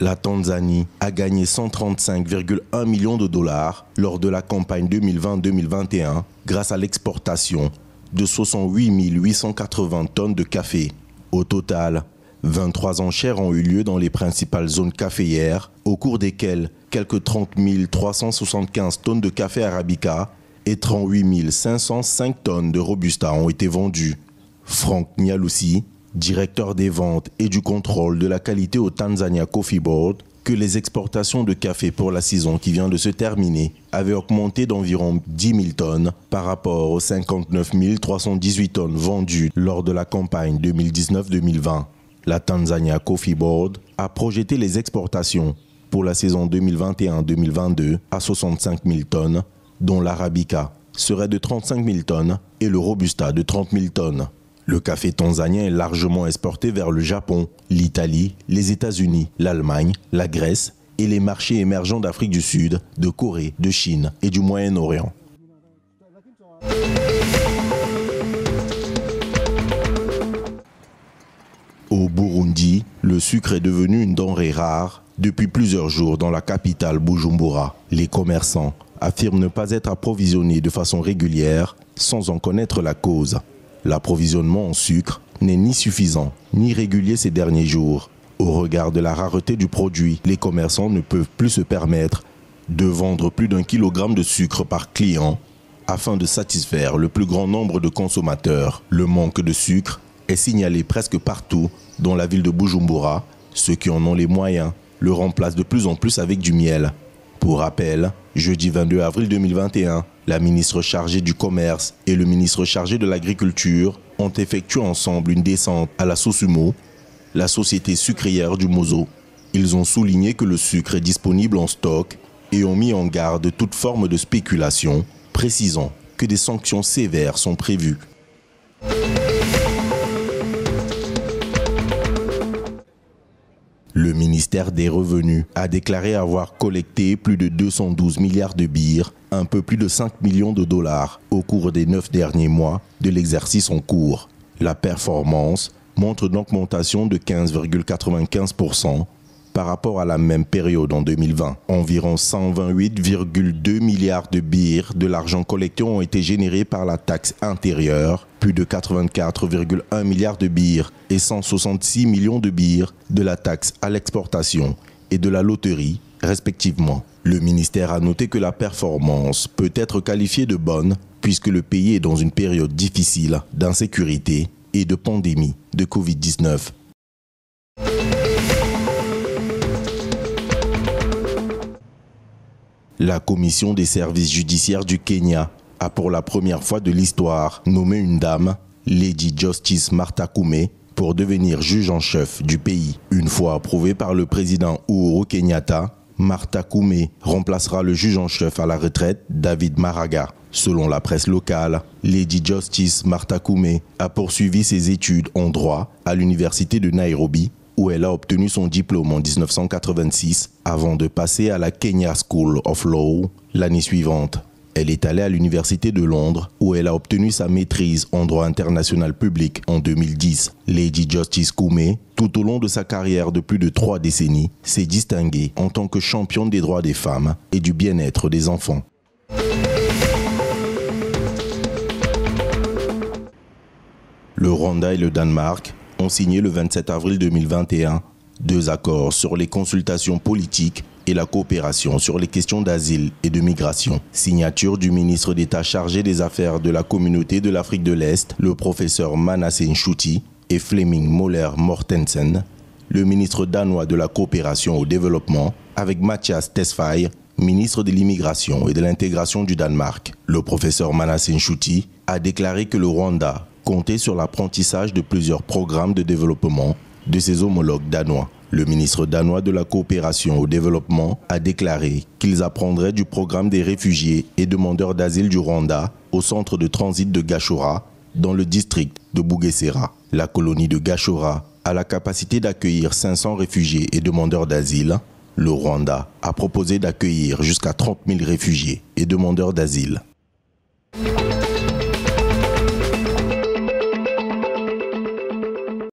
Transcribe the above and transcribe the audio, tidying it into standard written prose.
La Tanzanie a gagné 135,1 millions de dollars lors de la campagne 2020-2021 grâce à l'exportation de 68 880 tonnes de café. Au total, 23 enchères ont eu lieu dans les principales zones caféières, au cours desquelles quelques 30 375 tonnes de café arabica et 38 505 tonnes de robusta ont été vendues. Frank Nyalusi, directeur des ventes et du contrôle de la qualité au Tanzania Coffee Board, que les exportations de café pour la saison qui vient de se terminer avaient augmenté d'environ 10 000 tonnes par rapport aux 59 318 tonnes vendues lors de la campagne 2019-2020. La Tanzania Coffee Board a projeté les exportations pour la saison 2021-2022 à 65 000 tonnes, dont l'arabica serait de 35 000 tonnes et le robusta de 30 000 tonnes. Le café tanzanien est largement exporté vers le Japon, l'Italie, les États-Unis, l'Allemagne, la Grèce et les marchés émergents d'Afrique du Sud, de Corée, de Chine et du Moyen-Orient. Au Burundi, le sucre est devenu une denrée rare depuis plusieurs jours dans la capitale Bujumbura. Les commerçants affirment ne pas être approvisionnés de façon régulière sans en connaître la cause. L'approvisionnement en sucre n'est ni suffisant ni régulier ces derniers jours. Au regard de la rareté du produit, les commerçants ne peuvent plus se permettre de vendre plus d'1 kilogramme de sucre par client afin de satisfaire le plus grand nombre de consommateurs. Le manque de sucre est signalé presque partout dans la ville de Bujumbura. Ceux qui en ont les moyens le remplacent de plus en plus avec du miel. Pour rappel, jeudi 22 avril 2021, la ministre chargée du Commerce et le ministre chargé de l'Agriculture ont effectué ensemble une descente à la Sosumo, la société sucrière du Mozo. Ils ont souligné que le sucre est disponible en stock et ont mis en garde toute forme de spéculation, précisant que des sanctions sévères sont prévues. Le ministère des Revenus a déclaré avoir collecté plus de 212 milliards de birres, un peu plus de 5 millions de dollars au cours des 9 derniers mois de l'exercice en cours. La performance montre une augmentation de 15,95% par rapport à la même période en 2020. Environ 128,2 milliards de birres de l'argent collecté ont été générés par la taxe intérieure, plus de 84,1 milliards de birres et 166 millions de birres de la taxe à l'exportation et de la loterie, respectivement. Le ministère a noté que la performance peut être qualifiée de bonne puisque le pays est dans une période difficile d'insécurité et de pandémie de Covid-19. La commission des services judiciaires du Kenya a pour la première fois de l'histoire nommé une dame, Lady Justice Martha Koome, pour devenir juge en chef du pays. Une fois approuvée par le président Uhuru Kenyatta, Martha Koome remplacera le juge en chef à la retraite, David Maraga. Selon la presse locale, Lady Justice Martha Koome a poursuivi ses études en droit à l'université de Nairobi, où elle a obtenu son diplôme en 1986 avant de passer à la Kenya School of Law l'année suivante. Elle est allée à l'université de Londres où elle a obtenu sa maîtrise en droit international public en 2010. Lady Justice Koome, tout au long de sa carrière de plus de 3 décennies, s'est distinguée en tant que championne des droits des femmes et du bien-être des enfants. Le Rwanda et le Danemark ont signé le 27 avril 2021 2 accords sur les consultations politiques et la coopération sur les questions d'asile et de migration. Signature du ministre d'État chargé des affaires de la communauté de l'Afrique de l'Est, le professeur Manasseh Nshuti, et Flemming Møller Mortensen, le ministre danois de la coopération au développement, avec Mathias Tesfaye, ministre de l'immigration et de l'intégration du Danemark. Le professeur Manasseh Nshuti a déclaré que le Rwanda comptait sur l'apprentissage de plusieurs programmes de développement de ses homologues danois. Le ministre danois de la coopération au développement a déclaré qu'ils apprendraient du programme des réfugiés et demandeurs d'asile du Rwanda au centre de transit de Gashora, dans le district de Bugesera. La colonie de Gashora a la capacité d'accueillir 500 réfugiés et demandeurs d'asile. Le Rwanda a proposé d'accueillir jusqu'à 30 000 réfugiés et demandeurs d'asile.